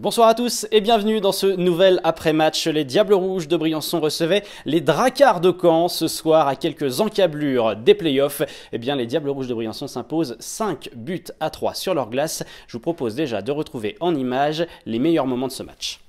Bonsoir à tous et bienvenue dans ce nouvel après-match. Les Diables Rouges de Briançon recevaient les Dracards de Caen ce soir à quelques encablures des playoffs. Eh bien, les Diables Rouges de Briançon s'imposent 5-3 sur leur glace. Je vous propose déjà de retrouver en images les meilleurs moments de ce match.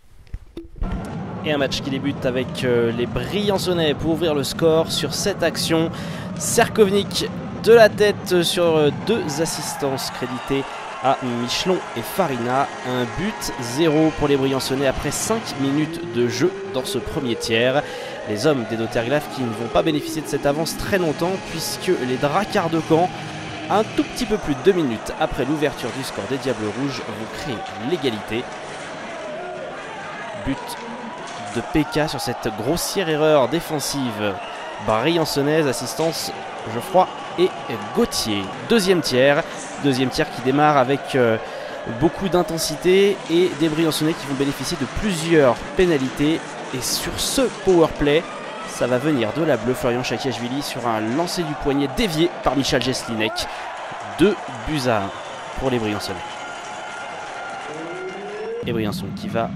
Et un match qui débute avec les Briançonnais pour ouvrir le score sur cette action. Serkovnik de la tête sur deux assistances créditées à Michelon et Farina. Un but, 0 pour les Briançonnais après 5 minutes de jeu dans ce premier tiers. Les hommes des Doterglav qui ne vont pas bénéficier de cette avance très longtemps puisque les Dracards de Caen, un tout petit peu plus de 2 minutes après l'ouverture du score des Diables Rouges, vont créer l'égalité. But de PK sur cette grossière erreur défensive briançonnaise, assistance Geoffroy et Gauthier. Deuxième tiers qui démarre avec beaucoup d'intensité et des Briançonnais qui vont bénéficier de plusieurs pénalités. Et sur ce powerplay, ça va venir de la bleue. Florian Chakiashvili sur un lancer du poignet dévié par Michal Jeslinek. 2 buts à 1 pour les Briançonnais. Et Briançon qui va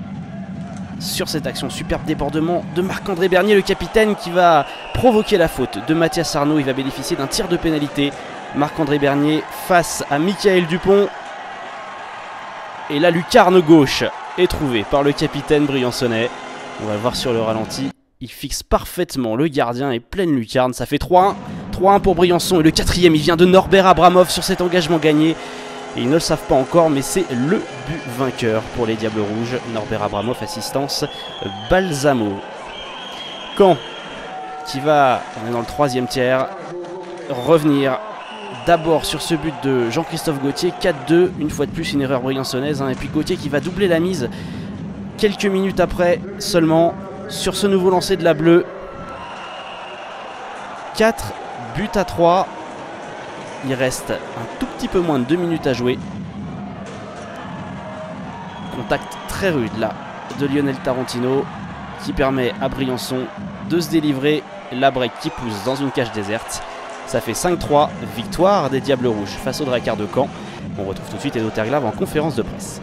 sur cette action, superbe débordement de Marc-André Bernier, le capitaine, qui va provoquer la faute de Mathias Arnaud. Il va bénéficier d'un tir de pénalité. Marc-André Bernier face à Michael Dupont. Et la lucarne gauche est trouvée par le capitaine briançonnais. On va le voir sur le ralenti. Il fixe parfaitement le gardien et pleine lucarne. Ça fait 3-1. 3-1 pour Briançon. Et le quatrième, il vient de Norbert Abramov sur cet engagement gagné. Et ils ne le savent pas encore, mais c'est le but vainqueur pour les Diables Rouges. Norbert Abramov, assistance Balsamo. Caen qui va, on est dans le troisième tiers, revenir d'abord sur ce but de Jean-Christophe Gauthier. 4-2, une fois de plus une erreur briançonnaise. Et puis Gauthier qui va doubler la mise quelques minutes après seulement sur ce nouveau lancer de la bleue. 4-3. Il reste un tout petit peu moins de 2 minutes à jouer. Contact très rude là de Lionel Tarantino qui permet à Briançon de se délivrer. La break qui pousse dans une cage déserte. Ça fait 5-3, victoire des Diables Rouges face aux Dracards de Caen. On retrouve tout de suite Edo Terglav en conférence de presse.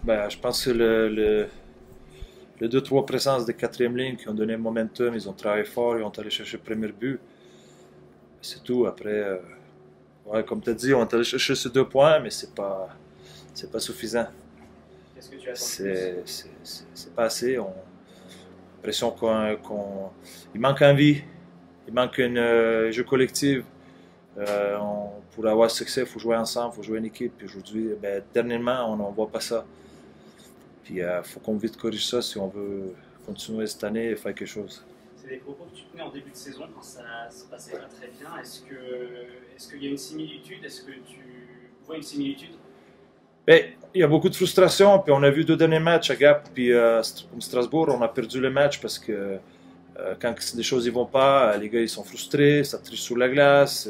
Je pense que les 2-3 présences de quatrième ligne qui ont donné le momentum, ils ont travaillé fort, ils ont allé chercher le premier but. C'est tout. Après, comme tu as dit, on est allé chercher ces 2 points, mais c'est pas suffisant. Qu'est-ce que tu attends? C'est pas assez. On a l'impression qu'il manque envie, il manque un jeu collectif. Pour avoir succès, il faut jouer ensemble, il faut jouer en équipe. Puis aujourd'hui, dernièrement, on ne voit pas ça. Puis il faut qu'on vite corrige ça si on veut continuer cette année et faire quelque chose. C'est des propos que tu tenais en début de saison quand ça se passait pas très bien. Est-ce qu'il y a une similitude? Est-ce que tu vois une similitude? Il y a beaucoup de frustration. Puis on a vu 2 derniers matchs à Gap puis comme Strasbourg, on a perdu le match parce que quand des choses ne vont pas, les gars ils sont frustrés, ça triche sur la glace,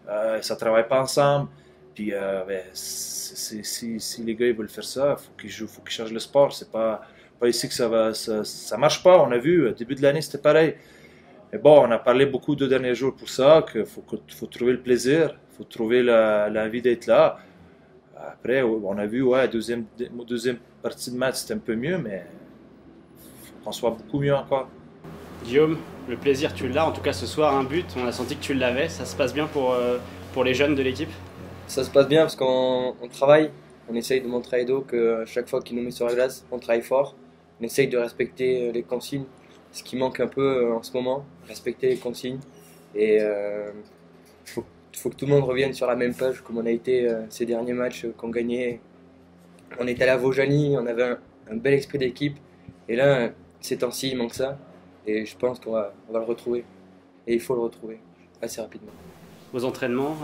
ça ne travaille pas ensemble. Puis si les gars ils veulent faire ça, il faut qu'ils jouent, faut qu'ils changent le sport. C'est pas ici que ça marche pas. On a vu, au début de l'année, c'était pareil. Mais bon, on a parlé beaucoup 2 derniers jours pour ça, qu'il faut trouver le plaisir, il faut trouver l'envie d'être là. Après, on a vu, deuxième partie de match, c'était un peu mieux, mais il faut qu'on soit beaucoup mieux encore. Guillaume, le plaisir tu l'as, en tout cas ce soir, un but, on a senti que tu l'avais. Ça se passe bien pour les jeunes de l'équipe? Ça se passe bien parce qu'on travaille, on essaye de montrer à Edo que chaque fois qu'il nous met sur la glace, on travaille fort, on essaye de respecter les consignes, ce qui manque un peu en ce moment, respecter les consignes. Et faut que tout le monde revienne sur la même page comme on a été ces derniers matchs qu'on gagnait. On était allé à Vaujany, on avait un bel esprit d'équipe, et là, ces temps-ci, il manque ça, et je pense qu'on va le retrouver, et il faut le retrouver assez rapidement. Vos entraînements,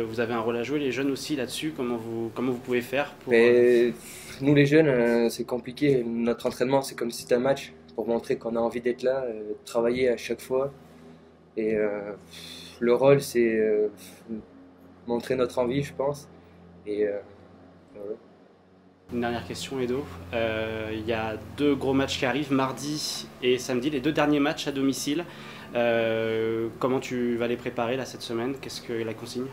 vous avez un rôle à jouer, les jeunes aussi là-dessus, comment vous pouvez faire pour... Nous les jeunes, c'est compliqué, notre entraînement c'est comme si c'était un match, pour montrer qu'on a envie d'être là, travailler à chaque fois, et le rôle c'est montrer notre envie je pense, et voilà. Une dernière question Edo, il y a 2 gros matchs qui arrivent, mardi et samedi, les 2 derniers matchs à domicile. Comment tu vas les préparer là cette semaine? Qu'est-ce que la consigne?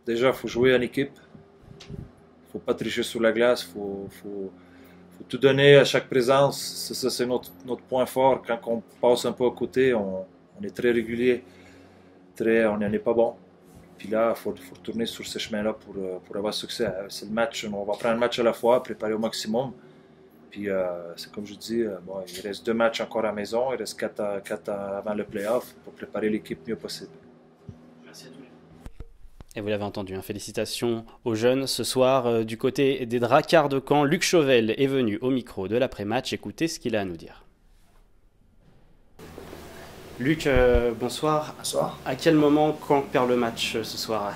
déjà, il faut jouer en équipe. Il ne faut pas tricher sur la glace. Faut tout donner à chaque présence. Ça, c'est notre point fort. Quand on passe un peu à côté, on est très régulier. On n'en est pas bon. Puis là, il faut retourner sur ce chemin-là pour avoir succès. C'est le match. On va prendre un match à la fois, préparer au maximum. Puis c'est comme je dis, bon, il reste 2 matchs encore à la maison. Il reste 4 avant le playoff pour préparer l'équipe mieux possible. Merci à tous. Et vous l'avez entendu, hein, félicitations aux jeunes. Ce soir, du côté des Drakkars de Caen, Luc Chauvel est venu au micro de l'après-match. Écoutez ce qu'il a à nous dire. Luc, bonsoir. Bonsoir. À quel moment Caen perd le match ce soir?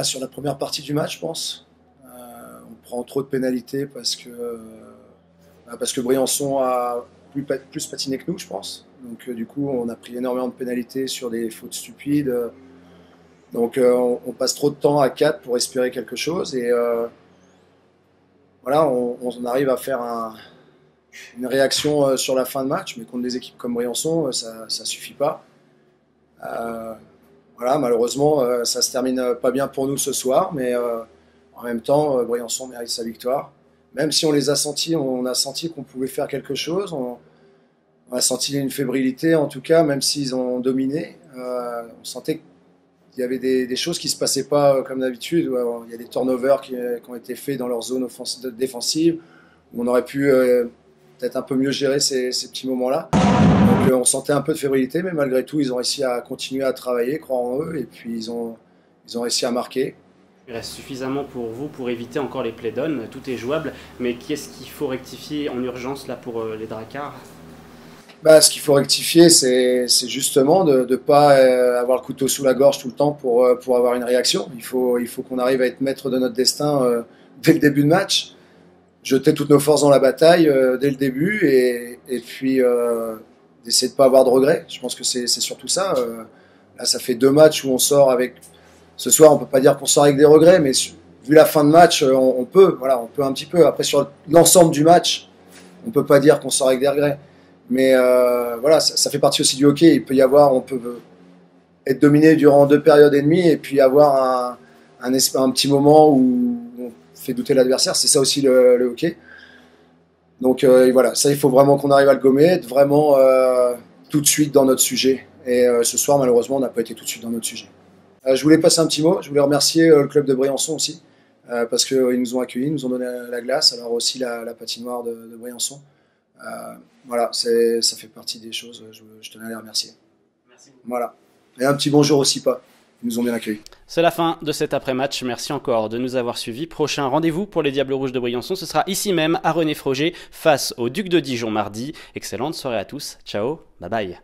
Sur la première partie du match, je pense. On prend trop de pénalités parce que Briançon a plus patiné que nous, je pense. Donc du coup, on a pris énormément de pénalités sur des fautes stupides. Donc on passe trop de temps à 4 pour espérer quelque chose. Et voilà, on arrive à faire une réaction sur la fin de match, mais contre des équipes comme Briançon, ça suffit pas. Voilà, malheureusement, ça se termine pas bien pour nous ce soir, mais en même temps, Briançon mérite sa victoire. Même si on les a sentis, on a senti qu'on pouvait faire quelque chose. On a senti une fébrilité, en tout cas, même s'ils ont dominé. On sentait qu'il y avait des choses qui se passaient pas comme d'habitude. Il y a des turnovers qui ont été faits dans leur zone défensive, où on aurait pu peut-être un peu mieux gérer ces petits moments-là. Donc on sentait un peu de fébrilité, mais malgré tout, ils ont réussi à continuer à travailler, croire en eux, et puis ils ont réussi à marquer. Il reste suffisamment pour vous pour éviter encore les play-downs, tout est jouable, mais qu'est-ce qu'il faut rectifier en urgence là pour les Drakkars? Ce qu'il faut rectifier, c'est justement de ne pas avoir le couteau sous la gorge tout le temps pour avoir une réaction. Il faut qu'on arrive à être maître de notre destin dès le début de match, jeter toutes nos forces dans la bataille dès le début, et puis d'essayer de ne pas avoir de regrets. Je pense que c'est surtout ça. Là, ça fait 2 matchs où on sort avec... Ce soir, on ne peut pas dire qu'on sort avec des regrets, mais vu la fin de match, on peut un petit peu. Après, sur l'ensemble du match, on ne peut pas dire qu'on sort avec des regrets. Mais voilà, ça fait partie aussi du hockey. On peut être dominé durant 2 périodes et demie, et puis avoir un petit moment où on fait douter l'adversaire. C'est ça aussi le hockey. Donc voilà, ça, il faut vraiment qu'on arrive à le gommer, être vraiment tout de suite dans notre sujet. Et ce soir, malheureusement, on n'a pas été tout de suite dans notre sujet. Je voulais passer un petit mot. Je voulais remercier le club de Briançon aussi, parce qu'ils nous ont accueillis, ils nous ont donné la glace, alors aussi la patinoire de Briançon. Voilà, ça fait partie des choses, je tenais à les remercier. Merci. Voilà. Et un petit bonjour au SIPA, ils nous ont bien accueillis. C'est la fin de cet après-match, merci encore de nous avoir suivis. Prochain rendez-vous pour les Diables Rouges de Briançon, ce sera ici même à René Froger, face au Duc de Dijon mardi. Excellente soirée à tous, ciao, bye bye.